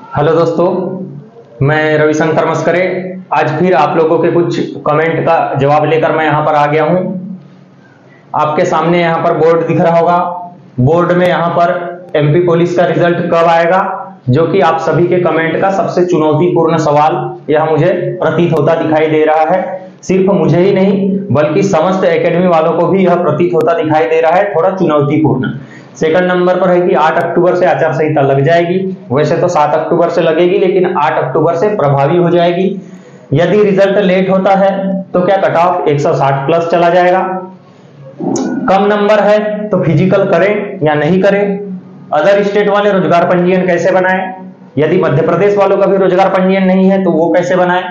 Hello दोस्तों, मैं रविशंकर मस्करे आज फिर आप लोगों के कुछ कमेंट का जवाब लेकर मैं यहाँ पर आ गया हूँ। आपके सामने यहाँ पर बोर्ड दिख रहा होगा। बोर्ड में यहाँ पर एमपी पुलिस का रिजल्ट कब आएगा, जो कि आप सभी के कमेंट का सबसे चुनौतीपूर्ण सवाल यह मुझे प्रतीत होता दिखाई दे रहा है। सिर्फ मुझे ही नहीं बल्कि समस्त एकेडमी वालों को भी यह प्रतीत होता दिखाई दे रहा है, थोड़ा चुनौतीपूर्ण। सेकंड नंबर पर है कि 8 अक्टूबर से आचार संहिता लग जाएगी। वैसे तो 7 अक्टूबर से लगेगी, लेकिन 8 अक्टूबर से प्रभावी हो जाएगी। यदि रिजल्ट लेट होता है तो क्या कट ऑफ 160 प्लस चला जाएगा। कम नंबर है तो फिजिकल करें या नहीं करें। अदर स्टेट वाले रोजगार पंजीयन कैसे बनाएं। यदि मध्य प्रदेश वालों का भी रोजगार पंजीयन नहीं है तो वो कैसे बनाएं।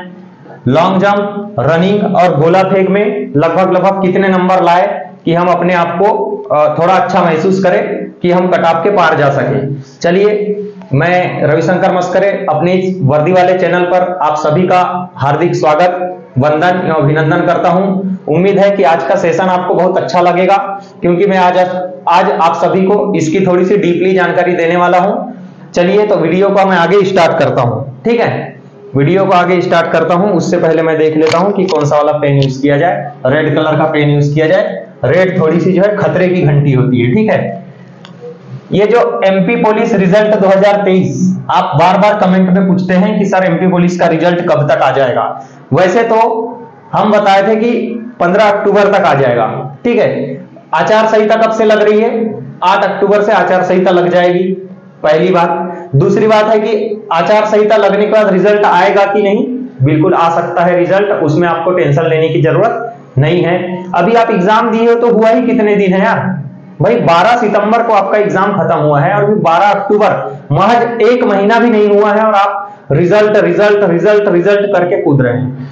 लॉन्ग जंप, रनिंग और गोला फेंक में लगभग कितने नंबर लाए कि हम अपने आप को थोड़ा अच्छा महसूस करें कि हम कट ऑफ के पार जा सकें। चलिए, मैं रविशंकर मस्करे अपने इस वर्दी वाले चैनल पर आप सभी का हार्दिक स्वागत, वंदन एवं अभिनंदन करता हूं। उम्मीद है कि आज का सेशन आपको बहुत अच्छा लगेगा, क्योंकि मैं आज आप सभी को इसकी थोड़ी सी डीपली जानकारी देने वाला हूं। चलिए, तो वीडियो को मैं आगे स्टार्ट करता हूं। ठीक है, वीडियो को आगे स्टार्ट करता हूं। उससे पहले मैं देख लेता हूं कि कौन सा वाला पेन यूज किया जाए। रेड कलर का पेन यूज किया जाए। रेड थोड़ी सी जो है खतरे की घंटी होती है। ठीक है, ये जो एमपी पुलिस रिजल्ट 2023 आप बार बार कमेंट में पूछते हैं कि सर एमपी पुलिस का रिजल्ट कब तक आ जाएगा। वैसे तो हम बताए थे कि 15 अक्टूबर तक आ जाएगा। ठीक है, आचार संहिता कब से लग रही है? 8 अक्टूबर से आचार संहिता लग जाएगी, पहली बात। दूसरी बात है कि आचार संहिता लगने के बाद रिजल्ट आएगा कि नहीं। बिल्कुल आ सकता है रिजल्ट, उसमें आपको टेंशन लेने की जरूरत नहीं है। अभी आप एग्जाम दिए हो तो हुआ ही कितने दिन है यार भाई। 12 सितंबर को आपका एग्जाम खत्म हुआ है और अभी 12 अक्टूबर, महज 1 महीना भी नहीं हुआ है और आप रिजल्ट रिजल्ट रिजल्ट रिजल्ट करके कूद रहे हैं।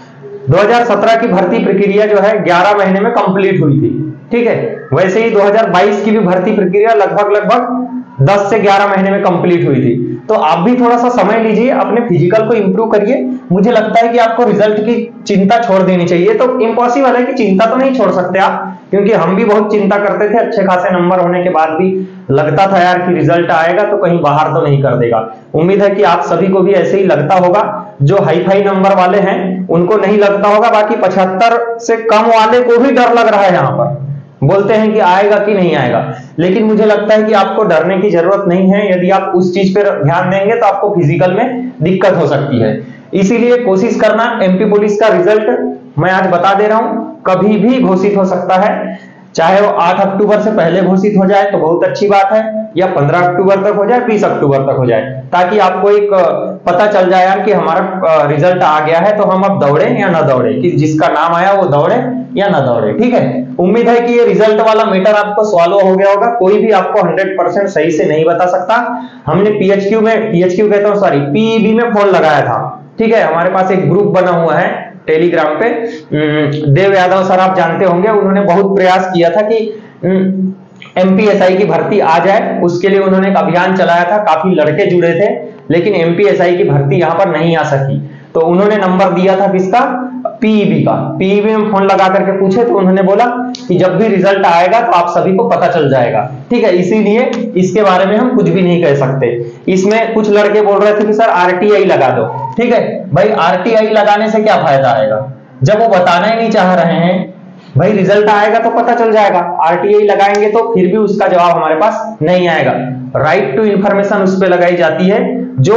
2017 की भर्ती प्रक्रिया जो है 11 महीने में कंप्लीट हुई थी। ठीक है, वैसे ही 2022 की भी भर्ती प्रक्रिया लगभग 10 से 11 महीने में कंप्लीट हुई थी। तो आप भी थोड़ा सा समय लीजिए, अपने फिजिकल को इंप्रूव करिए। मुझे लगता है कि आपको रिजल्ट की चिंता छोड़ देनी चाहिए। तो इम्पॉसिबल है कि चिंता तो नहीं छोड़ सकते आप, क्योंकि हम भी बहुत चिंता करते थे। अच्छे खासे नंबर होने के बाद भी लगता था यार कि रिजल्ट आएगा तो कहीं बाहर तो नहीं कर देगा। उम्मीद है कि आप सभी को भी ऐसे ही लगता होगा। जो हाई फाई नंबर वाले हैं उनको नहीं लगता होगा, बाकी 75 से कम वाले को भी डर लग रहा है। यहाँ पर बोलते हैं कि आएगा कि नहीं आएगा, लेकिन मुझे लगता है कि आपको डरने की जरूरत नहीं है। यदि आप उस चीज पर ध्यान देंगे तो आपको फिजिकल में दिक्कत हो सकती है। इसीलिए कोशिश करना। एमपी पुलिस का रिजल्ट मैं आज बता दे रहा हूं, कभी भी घोषित हो सकता है। चाहे वो 8 अक्टूबर से पहले घोषित हो जाए तो बहुत अच्छी बात है, या 15 अक्टूबर तक हो जाए, 20 अक्टूबर तक हो जाए, ताकि आपको एक पता चल जाए यार कि हमारा रिजल्ट आ गया है, तो हम अब दौड़े या ना दौड़े, कि जिसका नाम आया वो दौड़े या ना दौड़े। ठीक है, उम्मीद है कि ये रिजल्ट वाला मैटर आपको सॉल्व हो गया होगा। कोई भी आपको 100% सही से नहीं बता सकता। हमने पीएचक्यू कहता हूं, सॉरी, पीईबी में फोन लगाया था। ठीक है, हमारे पास एक ग्रुप बना हुआ है टेलीग्राम पे। देव यादव सर आप जानते होंगे, उन्होंने बहुत प्रयास किया था कि एमपीएसआई की भर्ती आ जाए। उसके लिए उन्होंने एक अभियान चलाया था, काफी लड़के जुड़े थे, लेकिन एमपीएसआई की भर्ती यहां पर नहीं आ सकी। तो उन्होंने नंबर दिया था किसका? पीईबी का। पीईबी में फोन लगा करके पूछे तो उन्होंने बोला कि जब भी रिजल्ट आएगा तो आप सभी को पता चल जाएगा। ठीक है, इसीलिए इसके बारे में हम कुछ भी नहीं कह सकते। इसमें कुछ लड़के बोल रहे थे कि सर आरटीआई लगा दो। ठीक है भाई, आरटीआई लगाने से क्या फायदा आएगा जब वो बताना ही नहीं चाह रहे हैं। भाई रिजल्ट आएगा तो पता चल जाएगा। आरटीआई लगाएंगे तो फिर भी उसका जवाब हमारे पास नहीं आएगा। राइट टू इंफॉर्मेशन उस पर लगाई जाती है, जो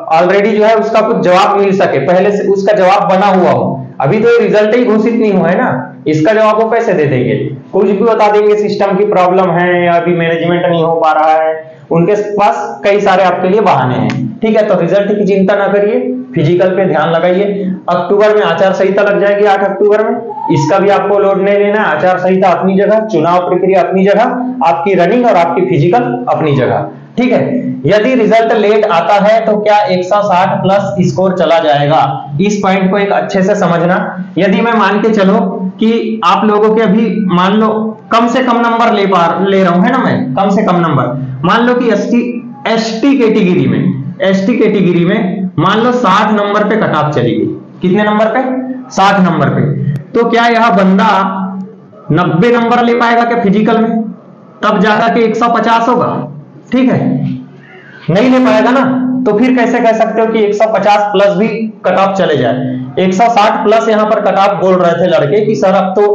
ऑलरेडी जो है उसका कुछ जवाब मिल सके, पहले से उसका जवाब बना हुआ हो। अभी तो रिजल्ट ही घोषित नहीं हुआ है ना, इसका जवाब वो कैसे दे देंगे? कुछ भी बता देंगे, सिस्टम की प्रॉब्लम है या अभी मैनेजमेंट नहीं हो पा रहा है। उनके पास कई सारे आपके लिए बहाने हैं। ठीक है, तो रिजल्ट की चिंता ना करिए, फिजिकल पे ध्यान लगाइए। अक्टूबर में आचार संहिता लग जाएगी, 8 अक्टूबर में। इसका भी आपको लोड नहीं लेना है। आचार संहिता अपनी जगह, चुनाव प्रक्रिया अपनी जगह, आपकी रनिंग और आपकी फिजिकल अपनी जगह। ठीक है, यदि रिजल्ट लेट आता है तो क्या 160 प्लस स्कोर चला जाएगा? इस पॉइंट को एक अच्छे से समझना। यदि मैं मान के चलो कि आप लोगों के अभी मान लो कम से कम नंबर ले रहा हूं, है ना, मैं कम से कम नंबर मान लो कि एसटी कैटेगरी में मान लो 60 नंबर पे कट ऑफ चली गई। कितने नंबर पे? 60 नंबर पे। तो क्या यह बंदा 90 नंबर ले पाएगा क्या फिजिकल में? तब जाकर के 150 होगा। ठीक है, नहीं ले पाएगा ना। तो फिर कैसे कह सकते हो कि 150 प्लस भी कट ऑफ चले जाए। 160 प्लस यहाँ पर कट ऑफ बोल रहे थे लड़के कि सर अब तो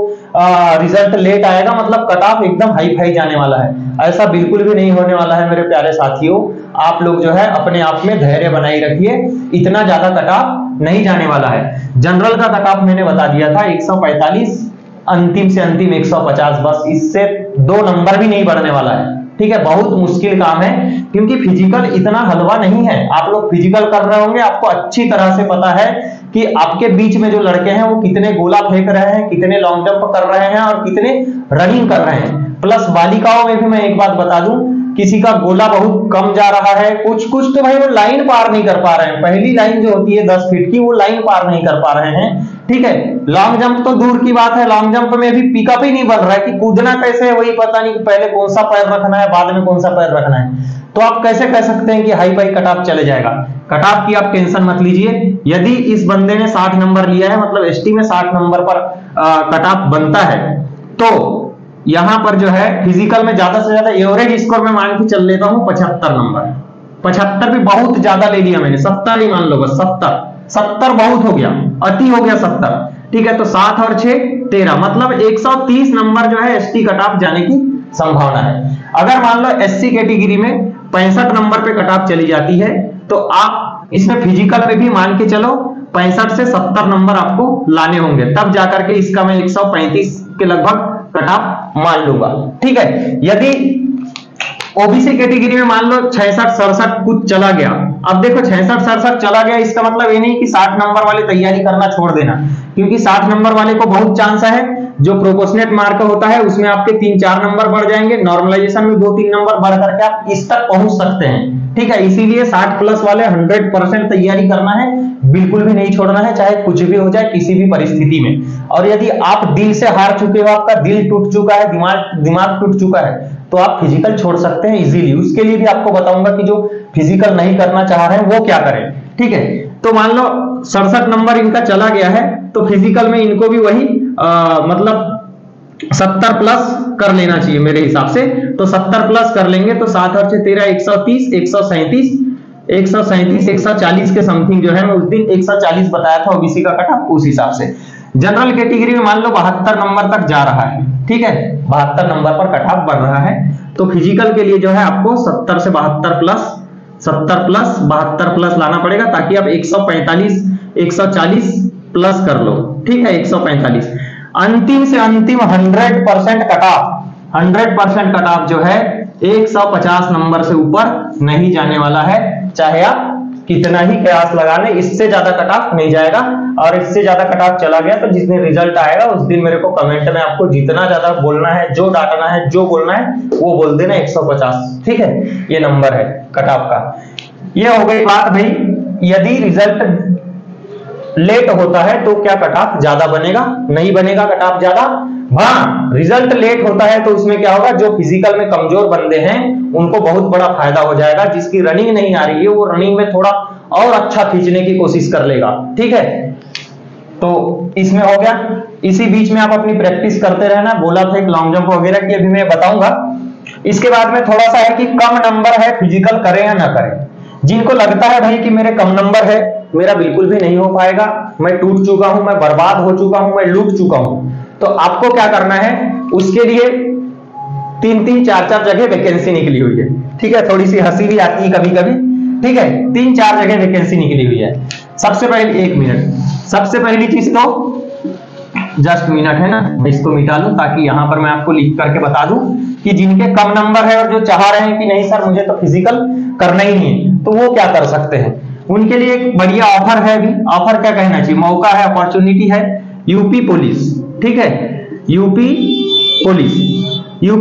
रिजल्ट लेट आएगा, मतलब कट ऑफ एकदम हाई फाई जाने वाला है। ऐसा बिल्कुल भी नहीं होने वाला है मेरे प्यारे साथियों। आप लोग जो है अपने आप में धैर्य बनाए रखिए, इतना ज्यादा कट ऑफ नहीं जाने वाला है। जनरल का कट ऑफ मैंने बता दिया था 145, अंतिम से अंतिम 150, बस इससे 2 नंबर भी नहीं बढ़ने वाला है। ठीक है, बहुत मुश्किल काम है क्योंकि फिजिकल इतना हलवा नहीं है। आप लोग फिजिकल कर रहे होंगे, आपको अच्छी तरह से पता है कि आपके बीच में जो लड़के हैं वो कितने गोला फेंक रहे हैं, कितने लॉन्ग जंप कर रहे हैं और कितने रनिंग कर रहे हैं। प्लस बालिकाओं में भी मैं एक बात बता दूं, किसी का गोला बहुत कम जा रहा है, कुछ तो भाई वो लाइन पार नहीं कर पा रहे हैं। पहली लाइन जो होती है 10 फीट की, वो लाइन पार नहीं कर पा रहे हैं। ठीक है, लॉन्ग जंप तो दूर की बात है, लॉन्ग जंप में भी पिकअप ही नहीं बन रहा है कि कूदना कैसे है वही पता नहीं, पहले कौन सा पैर रखना है बाद में कौन सा पैर रखना है। तो आप कैसे कह सकते हैं कि हाई फाई कट ऑफ चले जाएगा। कट ऑफ की आप टेंशन मत लीजिए। यदि इस बंदे ने 60 नंबर लिया है, मतलब एसटी में 60 नंबर पर कट ऑफ बनता है, तो यहां पर जो है फिजिकल में ज्यादा से ज्यादा एवरेज स्कोर में मान के चल लेता हूं 75 नंबर। 75 भी बहुत ज्यादा ले लिया मैंने, 70 ही मान लो बस। 70 बहुत हो गया, अति हो गया 70। ठीक है, तो 7 और 6 13, मतलब 130 नंबर जो है एसटी कट ऑफ जाने की संभावना है। अगर मान लो एससी कैटेगरी में 65 नंबर पे कट ऑफ चली जाती है, तो आप इसमें फिजिकल में भी मान के चलो 65 से 70 नंबर आपको लाने होंगे, तब जाकर के इसका मैं 135 के लगभग कट ऑफ मान लूंगा। ठीक है, यदि ओबीसी कैटेगरी में मान लो 66-67 कुछ चला गया, अब देखो 66-67 चला गया, इसका मतलब ये नहीं कि 60 नंबर वाले तैयारी करना छोड़ देना, क्योंकि 60 नंबर वाले को बहुत चांस है, जो प्रोपोर्शनेट मार्क होता है उसमें आपके 3-4 नंबर बढ़ जाएंगे, नॉर्मलाइजेशन में 2-3 नंबर बढ़ करके आप इस तक पहुंच सकते हैं। ठीक है, इसीलिए 60 प्लस वाले 100% तैयारी करना है, बिल्कुल भी नहीं छोड़ना है, चाहे कुछ भी हो जाए किसी भी परिस्थिति में। और यदि आप दिल से हार चुके हो, आपका दिल टूट चुका है, दिमाग टूट चुका है, तो आप फिजिकल छोड़ सकते हैं इजीली। उसके लिए भी आपको बताऊंगा कि जो फिजिकल नहीं करना चाह रहे हैं वो क्या करें। ठीक है, तो मान लो 67 नंबर इनका चला गया है, तो फिजिकल में इनको भी वही मतलब 70 प्लस कर लेना चाहिए मेरे हिसाब से। तो 70 प्लस कर लेंगे तो 7 और 6 13, 130, 137, 140 के समथिंग जो है, मैं उस दिन 140 बताया था ओबीसी का कट ऑफ, उस हिसाब से। जनरल कैटेगरी में मान लो 72 नंबर तक जा रहा है। ठीक है, 72 नंबर पर कट ऑफ बढ़ रहा है, तो फिजिकल के लिए जो है आपको 70 से 72 प्लस 70 प्लस 72 प्लस लाना पड़ेगा, ताकि आप 145 140 प्लस कर लो। ठीक है, 145 अंतिम से अंतिम 100% कट ऑफ, 100% कट ऑफ जो है 150 नंबर से ऊपर नहीं जाने वाला है, चाहे आप कितना ही प्रयास लगा लें, इससे ज्यादा कट ऑफ नहीं जाएगा। और इससे ज्यादा कट ऑफ चला गया तो जिस दिन रिजल्ट आएगा उस दिन मेरे को कमेंट में आपको जितना ज्यादा बोलना है, जो डांटना है, जो बोलना है वो बोल देना 150। ठीक है, ये नंबर है कट ऑफ का। ये हो गई बात भाई, यदि रिजल्ट लेट होता है तो क्या कट ऑफ ज्यादा बनेगा? नहीं बनेगा कट ऑफ ज्यादा। हाँ, रिजल्ट लेट होता है तो उसमें क्या होगा, जो फिजिकल में कमजोर बंदे हैं उनको बहुत बड़ा फायदा हो जाएगा। जिसकी रनिंग नहीं आ रही है वो रनिंग में थोड़ा और अच्छा खींचने की कोशिश कर लेगा। ठीक है, तो इसमें हो गया। इसी बीच में आप अपनी प्रैक्टिस करते रहना, गोला फेंक, लॉन्ग जंप वगैरह की अभी मैं बताऊंगा। इसके बाद में थोड़ा सा है कि कम नंबर है, फिजिकल करें या ना करें। जिनको लगता है भाई कि मेरे कम नंबर है, मेरा बिल्कुल भी नहीं हो पाएगा, मैं टूट चुका हूं, मैं बर्बाद हो चुका हूं, मैं लूट चुका हूं, तो आपको क्या करना है, उसके लिए 3-3, 4-4 जगह वैकेंसी निकली हुई है। ठीक है, थोड़ी सी हंसी भी आती है कभी कभी। ठीक है, 3-4 जगह वैकेंसी निकली हुई है। सबसे पहले 1 मिनट, सबसे पहली चीज तो जस्ट मिनट है ना, मैं इसको मिटा लूं ताकि यहां पर मैं आपको लिख करके बता दूं कि जिनके कम नंबर है और जो चाह रहे हैं कि नहीं सर मुझे तो फिजिकल करना ही नहीं है, तो वो क्या कर सकते हैं। उनके लिए एक बढ़िया ऑफर है। अभी ऑफर क्या कहना चाहिए, मौका है, अपॉर्चुनिटी है। यूपी पुलिस, ठीक है, यूपी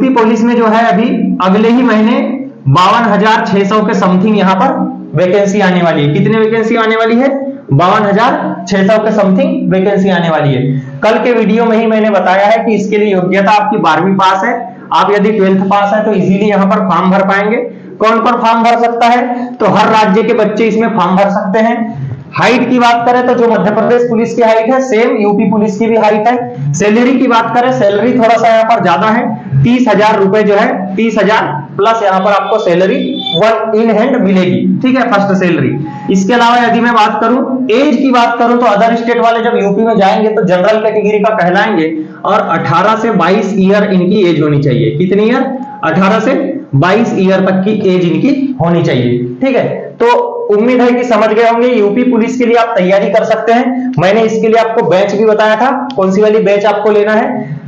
पुलिस में जो है अभी अगले ही महीने 52,600 के समथिंग यहां पर वैकेंसी आने वाली है। कितने वैकेंसी आने वाली है? 52,600 के समथिंग वैकेंसी आने वाली है। कल के वीडियो में ही मैंने बताया है कि इसके लिए योग्यता आपकी 12वीं पास है। आप यदि 12th पास है तो इजीली यहां पर फॉर्म भर पाएंगे। कौन कौन फॉर्म भर सकता है? तो हर राज्य के बच्चे इसमें फॉर्म भर सकते हैं। हाइट की बात करें तो जो मध्य प्रदेश पुलिस की हाइट है सेम यूपी पुलिस की भी हाइट है। सैलरी की बात करें, सैलरी थोड़ा सा यहाँ पर ज्यादा है, 30,000 रुपए जो है, 30,000 प्लस यहाँ पर आपको सैलरी इन हैंड मिलेगी, ठीक है, फर्स्ट सैलरी। इसके अलावा यदि मैं बात करूं एज की बात करूं तो अदर स्टेट वाले जब यूपी में जाएंगे तो जनरल कैटेगरी का कहलाएंगे और 18 से 22 ईयर इनकी एज होनी चाहिए। कितनी ईयर? 18 से 22 ईयर तक की एज इनकी होनी चाहिए, ठीक है। तो उम्मीद है कि समझ गए होंगे। यूपी पुलिस के लिए आप तैयारी कर सकते हैं। मैंने इसके लिए आपको बैच भी बताया था, कौन सी वाली बैच आपको लेना है।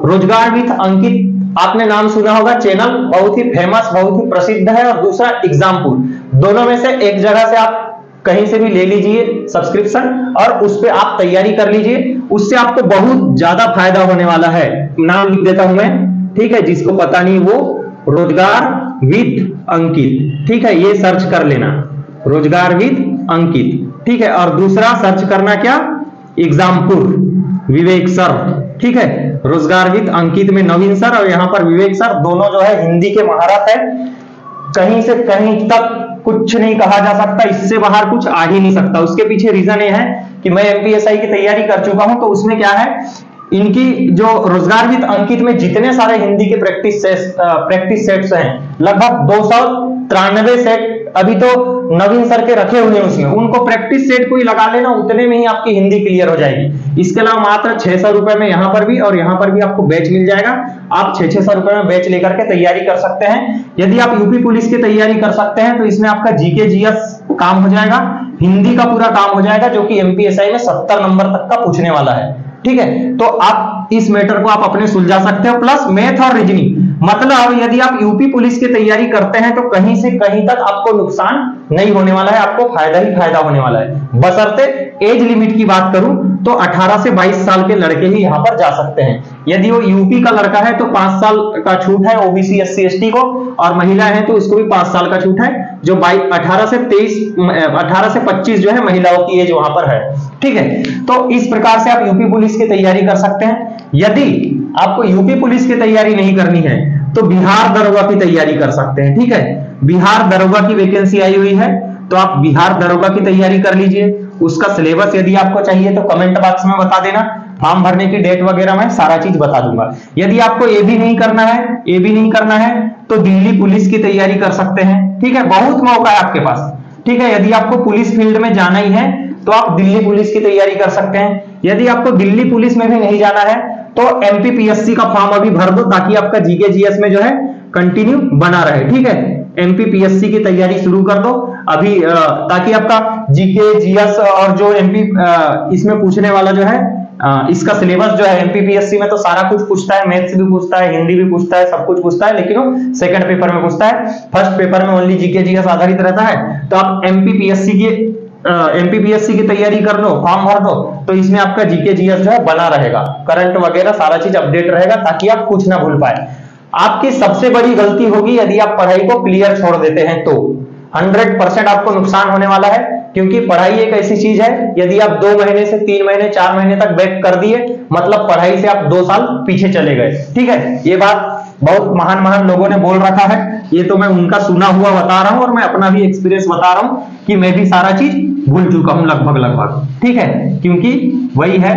रोजगार विथ अंकित, आपने नाम सुना होगा, चैनल बहुत ही फेमस, बहुत ही प्रसिद्ध है। और दूसरा एग्जामपुल, दोनों में से एक जगह से आप कहीं से भी ले लीजिए सब्सक्रिप्शन और उस पर आप तैयारी कर लीजिए, उससे आपको बहुत ज्यादा फायदा होने वाला है। नाम लिख देता हूं मैं, ठीक है, जिसको पता नहीं वो रोजगार विथ अंकित, ठीक है, ये सर्च कर लेना, रोजगार विथ अंकित, ठीक है। और दूसरा सर्च करना क्या, एग्जामपुल विवेक सर, ठीक है। रोजगार विथ अंकित में नवीन सर और यहां पर विवेक सर, दोनों जो है हिंदी के महारथ है। कहीं से कहीं तक कुछ नहीं कहा जा सकता, इससे बाहर कुछ आ ही नहीं सकता। उसके पीछे रीजन ये है कि मैं एमपीएसआई की तैयारी कर चुका हूं, तो उसमें क्या है, इनकी जो रोजगार विथ अंकित में जितने सारे हिंदी के प्रैक्टिस सेट्स हैं, लगभग 293 सेट अभी तो नवीन सर के रखे हुए हैं उसमें, उनको प्रैक्टिस सेट कोई लगा लेना, उतने में ही आपकी हिंदी क्लियर हो जाएगी। इसके अलावा मात्र 600 रुपए में यहां पर भी और यहां पर भी आपको बैच मिल जाएगा। आप 600 रुपए में बैच लेकर के तैयारी कर सकते हैं। यदि आप यूपी पुलिस की तैयारी कर सकते हैं तो इसमें आपका जीके जीएस काम हो जाएगा, हिंदी का पूरा काम हो जाएगा, जो कि एमपीएसआई में 70 नंबर तक का पूछने वाला है, ठीक है। तो आप इस मैटर को आप अपने सुलझा सकते हो, प्लस मैथ और रीजनिंग। मतलब यदि आप यूपी पुलिस की तैयारी करते हैं तो कहीं से कहीं तक आपको नुकसान नहीं होने वाला है, आपको फायदा ही फायदा होने वाला है। बशर्ते एज लिमिट की बात करूं तो 18 से 22 साल के लड़के ही यहां पर जा सकते हैं। यदि वो यूपी का लड़का है तो 5 साल का छूट है ओबीसी एससी एसटी को, और महिला है तो उसको भी 5 साल का छूट है। जो 18 से 25 जो है महिलाओं की एज वहां पर है, ठीक है। तो इस प्रकार से आप यूपी पुलिस की तैयारी कर सकते हैं। यदि आपको यूपी पुलिस की तैयारी नहीं करनी है तो बिहार दरोगा की तैयारी कर सकते हैं, ठीक है। बिहार दरोगा की वैकेंसी आई हुई है, तो आप बिहार दरोगा की तैयारी कर लीजिए। उसका सिलेबस यदि आपको चाहिए तो कमेंट बॉक्स में बता देना, फॉर्म भरने की डेट वगैरह मैं सारा चीज बता दूंगा। यदि आपको ये भी नहीं करना है तो दिल्ली पुलिस की तैयारी कर सकते हैं, ठीक है। बहुत मौका है आपके पास, ठीक है। यदि आपको पुलिस फील्ड में जाना ही है तो आप दिल्ली पुलिस की तैयारी कर सकते हैं। यदि आपको दिल्ली पुलिस में भी नहीं जाना है तो एमपीपीएससी का फॉर्म अभी भर दो, ताकि आपका जीके जीएस में जो है कंटिन्यू बना रहे, ठीक है। एमपीपीएससी की तैयारी शुरू कर दो अभी, ताकि आपका जीके जीएस और जो एमपी इसमें पूछने वाला जो है इसका सिलेबस जो है, एमपीपीएससी में तो सारा कुछ पूछता है, मैथ्स भी पूछता है, हिंदी भी पूछता है, सब कुछ पूछता है, लेकिन वो सेकंड पेपर में पूछता है। फर्स्ट पेपर में ओनली जीके जीएस आधारित रहता है। तो आप एमपीपीएससी की तैयारी कर लो, फॉर्म भर दो, तो इसमें आपका जीके जीएस जो है बना रहेगा, करंट वगैरह सारा चीज अपडेट रहेगा, ताकि आप कुछ ना भूल पाए। आपकी सबसे बड़ी गलती होगी यदि आप पढ़ाई को क्लियर छोड़ देते हैं, तो 100% आपको नुकसान होने वाला है। क्योंकि पढ़ाई एक ऐसी चीज है, यदि आप 2 महीने से 3 महीने 4 महीने तक बैक कर दिए, मतलब पढ़ाई से आप 2 साल पीछे चले गए, ठीक है। ये बात बहुत महान लोगों ने बोल रखा है, ये तो मैं उनका सुना हुआ बता रहा हूं और मैं अपना भी एक्सपीरियंस बता रहा हूं कि मैं भी सारा चीज भूल चुका हूं लगभग, ठीक है। क्योंकि वही है,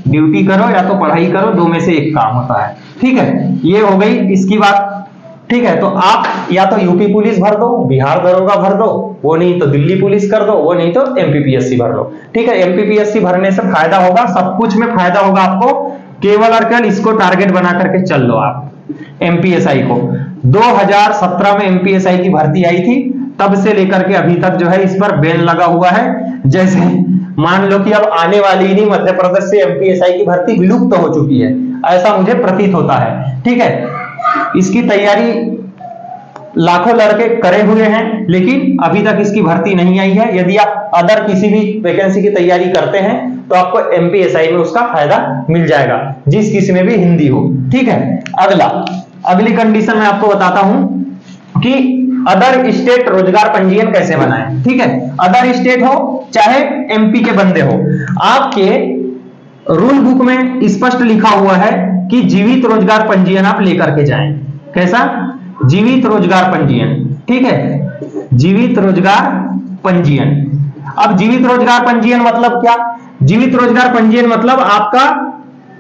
ड्यूटी करो या तो पढ़ाई करो, 2 में से एक काम होता है, ठीक है। ये हो गई इसकी बात, ठीक है। तो आप या तो यूपी पुलिस भर दो, बिहार दरोगा भर दो, वो नहीं तो दिल्ली पुलिस कर दो, वो नहीं तो एमपीपीएससी भर लो, ठीक है। एमपीपीएससी भरने से फायदा होगा, सब कुछ में फायदा होगा आपको। केवल और केवल इसको टारगेट बना करके चल लो आप एमपीएसआई को। 2017 में एमपीएसआई की भर्ती आई थी, तब से लेकर के अभी तक जो है इस पर बैन लगा हुआ है। जैसे मान लो कि अब आने वाली नहीं, मध्य प्रदेश से एमपीएसआई की भर्ती विलुप्त हो चुकी है, ऐसा मुझे प्रतीत होता है, ठीक है। इसकी तैयारी लाखों लड़के करे हुए हैं, लेकिन अभी तक इसकी भर्ती नहीं आई है। यदि आप अदर किसी भी वैकेंसी की तैयारी करते हैं तो आपको एमपीएसआई में उसका फायदा मिल जाएगा, जिस किसी में भी हिंदी हो, ठीक है। अगली कंडीशन मैं आपको बताता हूं कि अदर स्टेट रोजगार पंजीयन कैसे बनाएं, ठीक है। अदर स्टेट हो चाहे एमपी के बंदे हो, आपके रूल बुक में स्पष्ट लिखा हुआ है कि जीवित रोजगार पंजीयन आप लेकर के जाएं। कैसा? जीवित रोजगार पंजीयन, ठीक है। जीवित रोजगार पंजीयन। अब जीवित रोजगार पंजीयन मतलब क्या? जीवित रोजगार पंजीयन मतलब आपका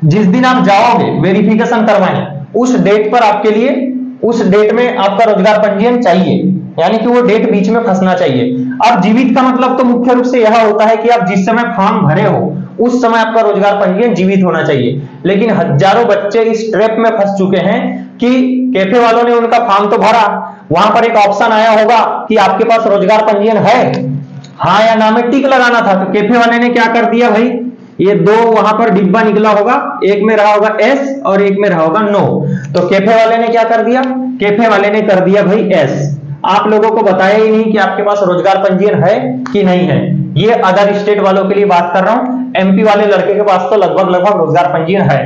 जिस दिन आप जाओगे वेरिफिकेशन करवाएं, उस डेट पर आपके लिए, उस डेट में आपका रोजगार पंजीयन चाहिए, यानी कि वो डेट बीच में फंसना चाहिए। अब जीवित का मतलब तो मुख्य रूप से यह होता है कि आप जिस समय फॉर्म भरे हो उस समय आपका रोजगार पंजीयन जीवित होना चाहिए। लेकिन हजारों बच्चे इस ट्रैप में फंस चुके हैं कि कैफे वालों ने उनका फॉर्म तो भरा, वहां पर एक ऑप्शन आया होगा कि आपके पास रोजगार पंजीयन है, हाँ या ना में टिक लगाना था, तो कैफे वाले ने क्या कर दिया भाई, ये दो वहां पर डिब्बा निकला होगा, एक में रहा होगा एस और एक में रहा होगा नो। तो कैफे वाले ने क्या कर दिया, कैफे वाले ने कर दिया भाई एस। आप लोगों को बताया ही नहीं कि आपके पास रोजगार पंजीयन है कि नहीं है। ये अदर स्टेट वालों के लिए बात कर रहा हूं, एमपी वाले लड़के के पास तो लगभग रोजगार पंजीयन है।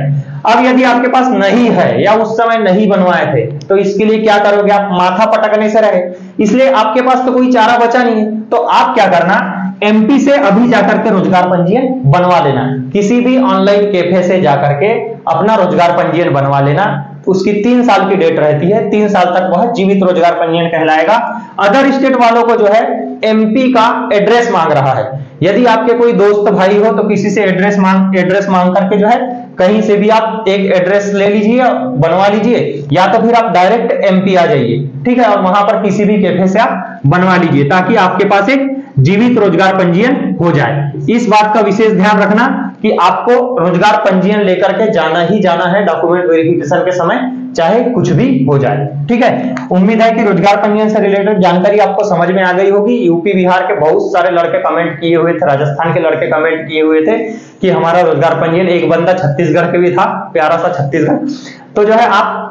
अब यदि आपके पास नहीं है या उस समय नहीं बनवाए थे तो इसके लिए क्या करोगे, आप माथा पटकने से रहे, इसलिए आपके पास तो कोई चारा बचा नहीं है। तो आप क्या करना, एमपी से अभी जाकर के रोजगार पंजीयन बनवा लेना, किसी भी ऑनलाइन कैफे से जाकर के अपना रोजगार पंजीयन बनवा लेना। उसकी 3 साल की डेट रहती है, 3 साल तक वह जीवित रोजगार पंजीयन कहलाएगा। अदर स्टेट वालों को जो है एमपी का एड्रेस मांग रहा है, यदि आपके कोई दोस्त भाई हो तो किसी से एड्रेस मांग करके जो है कहीं से भी आप एक एड्रेस ले लीजिए, बनवा लीजिए, या तो फिर आप डायरेक्ट एमपी आ जाइए, ठीक है, और वहां पर किसी भी कैफे से आप बनवा लीजिए ताकि आपके पास एक जीवित रोजगार पंजीयन हो जाए। इस बात का विशेष ध्यान रखना कि आपको रोजगार पंजीयन लेकर के जाना ही जाना है डॉक्यूमेंट वेरिफिकेशन के समय, चाहे कुछ भी हो जाए, ठीक है। उम्मीद है कि रोजगार पंजीयन से रिलेटेड जानकारी आपको समझ में आ गई होगी। यूपी बिहार के बहुत सारे लड़के कमेंट किए हुए थे, राजस्थान के लड़के कमेंट किए हुए थे कि हमारा रोजगार पंजीयन, एक बंदा छत्तीसगढ़ के भी था, प्यारा सा छत्तीसगढ़। तो जो है आप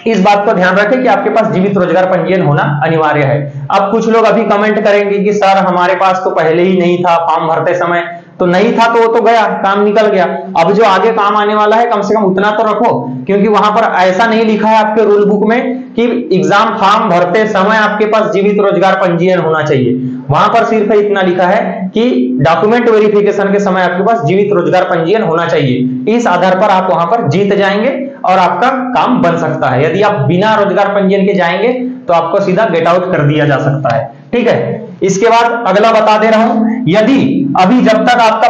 इस बात को ध्यान रखें कि आपके पास जीवित रोजगार पंजीयन होना अनिवार्य है। अब कुछ लोग अभी कमेंट करेंगे कि सर हमारे पास तो पहले ही नहीं था, फॉर्म भरते समय तो नहीं था, तो वो तो गया, काम निकल गया। अब जो आगे काम आने वाला है कम से कम उतना तो रखो, क्योंकि वहां पर ऐसा नहीं लिखा है आपके रूल बुक में कि एग्जाम फॉर्म भरते समय आपके पास जीवित रोजगार पंजीयन होना चाहिए। वहां पर सिर्फ इतना लिखा है कि डॉक्यूमेंट वेरिफिकेशन के समय आपके पास जीवित रोजगार पंजीयन होना चाहिए। इस आधार पर आप वहां पर जीत जाएंगे और आपका काम बन सकता है। यदि आप बिना रोजगार पंजीयन के जाएंगे तो आपको सीधा गेट आउट कर दिया जा सकता है, ठीक है। इसके बाद अगला बता दे रहा हूं, यदि अभी जब तक आपका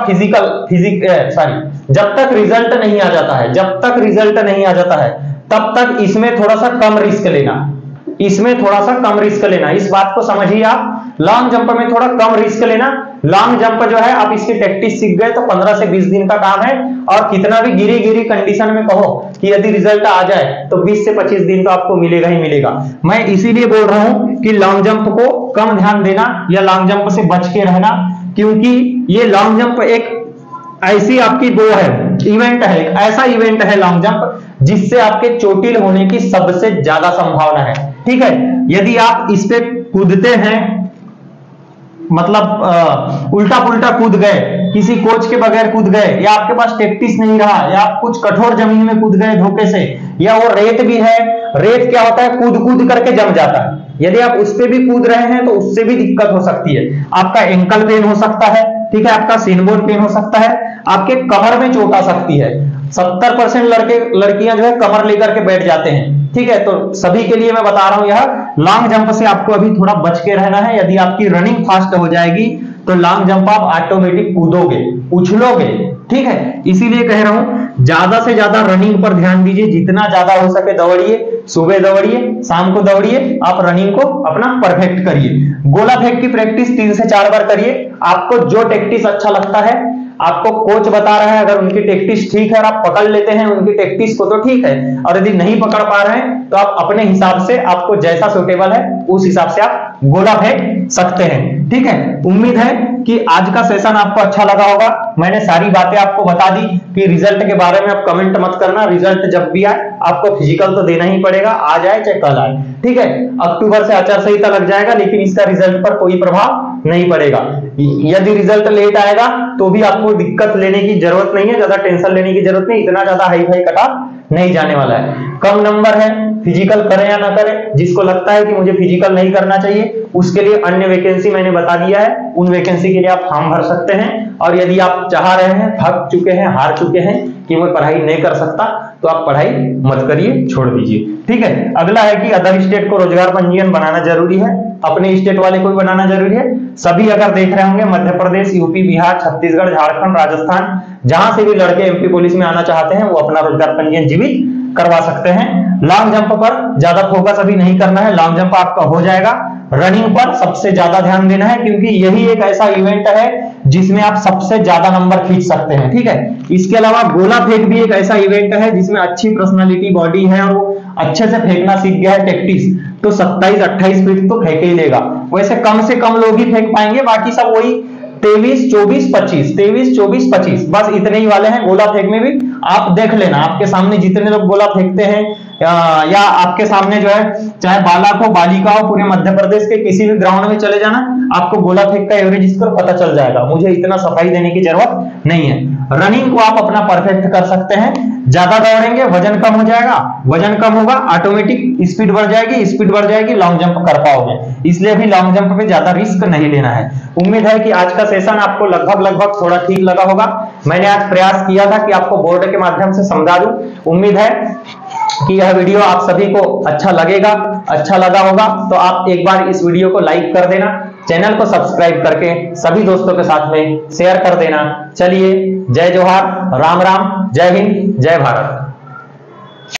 जब तक रिजल्ट नहीं आ जाता है, जब तक रिजल्ट नहीं आ जाता है तब तक इसमें थोड़ा सा कम रिस्क लेना, इसमें थोड़ा सा कम रिस्क लेना, इस बात को समझिए आप। लॉन्ग जंप में थोड़ा कम रिस्क लेना। लॉन्ग जंप जो है आप इसकी प्रैक्टिस सीख गए तो 15 से 20 दिन का काम है, और कितना भी गिरी कंडीशन में कहो कि यदि रिजल्ट आ जाए तो 20 से 25 दिन तो आपको मिलेगा ही मिलेगा। मैं इसीलिए बोल रहा हूं कि लॉन्ग जंप को कम ध्यान देना या लॉन्ग जंप से बच के रहना, क्योंकि ये लॉन्ग जंप एक ऐसी आपकी वो है, इवेंट है, ऐसा इवेंट है लॉन्ग जंप जिससे आपके चोटिल होने की सबसे ज्यादा संभावना है, ठीक है। यदि आप इस पे कूदते हैं, मतलब उल्टा पुल्टा कूद गए, किसी कोच के बगैर कूद गए, या आपके पास प्रैक्टिस नहीं रहा, या आप कुछ कठोर जमीन में कूद गए धोखे से, या वो रेत भी है, रेत क्या होता है, कूद कूद करके जम जाता है, यदि आप उस पे भी कूद रहे हैं तो उससे भी दिक्कत हो सकती है। आपका एंकल पेन हो सकता है, ठीक है, आपका सीनबोन पेन हो सकता है, आपके कमर में चोट आ सकती है। 70% लड़कियां जो है कमर लेकर के बैठ जाते हैं, ठीक है। तो सभी के लिए मैं बता रहा हूं, यह लॉन्ग जंप से आपको अभी थोड़ा बच के रहना है। यदि आपकी रनिंग फास्ट हो जाएगी तो लॉन्ग जंप आप ऑटोमेटिक कूदोगे, उछलोगे, ठीक है। इसीलिए कह रहा हूं ज्यादा से ज्यादा रनिंग पर ध्यान दीजिए, जितना ज्यादा हो सके दौड़िए, सुबह दौड़िए, शाम को दौड़िए, आप रनिंग को अपना परफेक्ट करिए। गोला फेंक की प्रैक्टिस 3 से 4 बार करिए। आपको जो टैक्टिस अच्छा लगता है, आपको कोच बता रहा है, अगर उनकी टैक्टिस ठीक है और आप पकड़ लेते हैं उनकी टैक्टिस को तो ठीक है, और यदि नहीं पकड़ पा रहे हैं तो आप अपने हिसाब से, आपको जैसा सूटेबल है उस हिसाब से आप गोला फेंक सकते हैं, ठीक है। उम्मीद है कि आज का सेशन आपको अच्छा लगा होगा। मैंने सारी बातें आपको बता दी कि रिजल्ट के बारे में आप कमेंट मत करना, रिजल्ट जब भी आए आपको फिजिकल तो देना ही पड़ेगा, आज आए चाहे कल आए, ठीक है। अक्टूबर से आचार संहिता लग जाएगा, लेकिन इसका रिजल्ट पर कोई प्रभाव नहीं पड़ेगा। यदि रिजल्ट लेट आएगा तो भी आपको दिक्कत लेने की जरूरत नहीं है, ज्यादा टेंशन लेने की जरूरत नहीं, इतना ज्यादा हाई फाई कट नहीं जाने वाला है। कम नंबर है, फिजिकल करें या ना करें, जिसको लगता है कि मुझे फिजिकल नहीं करना चाहिए उसके लिए अन्य वैकेंसी मैंने बता दिया है, उन वैकेंसी के लिए आप फॉर्म भर सकते हैं। और यदि आप चाह रहे हैं, थक चुके हैं, हार चुके हैं कि मैं पढ़ाई नहीं कर सकता, तो आप पढ़ाई मत करिए, छोड़ दीजिए, ठीक है। अगला है कि अदर स्टेट को रोजगार पंजीयन बनाना जरूरी है, अपने स्टेट वाले को भी बनाना जरूरी है। सभी अगर देख रहे होंगे, मध्य प्रदेश, यूपी, बिहार, छत्तीसगढ़, झारखंड, राजस्थान, जहां से भी लड़के एमपी पुलिस में आना चाहते हैं वो अपना रोजगार पंजीयन जीवित करवा सकते हैं। लॉन्ग जंप पर ज्यादा फोकस अभी नहीं करना है, लॉन्ग जंप आपका हो जाएगा। रनिंग पर सबसे ज्यादा ध्यान देना है, क्योंकि यही एक ऐसा इवेंट है जिसमें आप सबसे ज्यादा नंबर खींच सकते हैं, ठीक है। इसके अलावा गोला फेंक भी एक ऐसा इवेंट है जिसमें अच्छी पर्सनालिटी बॉडी है और वो अच्छे से फेंकना सीख गया है, प्रैक्टिस, तो 27-28 फीट तो फेंक ही लेगा। वैसे कम से कम लोग ही फेंक पाएंगे, बाकी सब वही 23-24-25 बस इतने ही वाले हैं। गोला फेंक में भी आप देख लेना, आपके सामने जितने लोग गोला फेंकते हैं या आपके सामने जो है, चाहे बालक हो बालिका हो, पूरे मध्य प्रदेश के किसी भी ग्राउंड में चले जाना, आपको गोला फेंक का एवरेज स्कोर पता चल जाएगा। मुझे इतना सफाई देने की जरूरत नहीं है। रनिंग को आप अपना परफेक्ट कर सकते हैं। ज्यादा दौड़ेंगे वजन कम हो जाएगा, वजन कम होगा ऑटोमेटिक स्पीड बढ़ जाएगी, स्पीड बढ़ जाएगी, लॉन्ग जंप कर पाओगे। इसलिए अभी लॉन्ग जंप पे ज्यादा रिस्क नहीं लेना है। उम्मीद है कि आज का सेशन आपको लगभग थोड़ा ठीक लगा होगा। मैंने आज प्रयास किया था कि आपको बोर्ड के माध्यम से समझा दूं। उम्मीद है कि यह वीडियो आप सभी को अच्छा लगेगा, अच्छा लगा होगा तो आप एक बार इस वीडियो को लाइक कर देना, चैनल को सब्सक्राइब करके सभी दोस्तों के साथ में शेयर कर देना। चलिए, जय जोहार, राम राम, जय हिंद, जय भारत।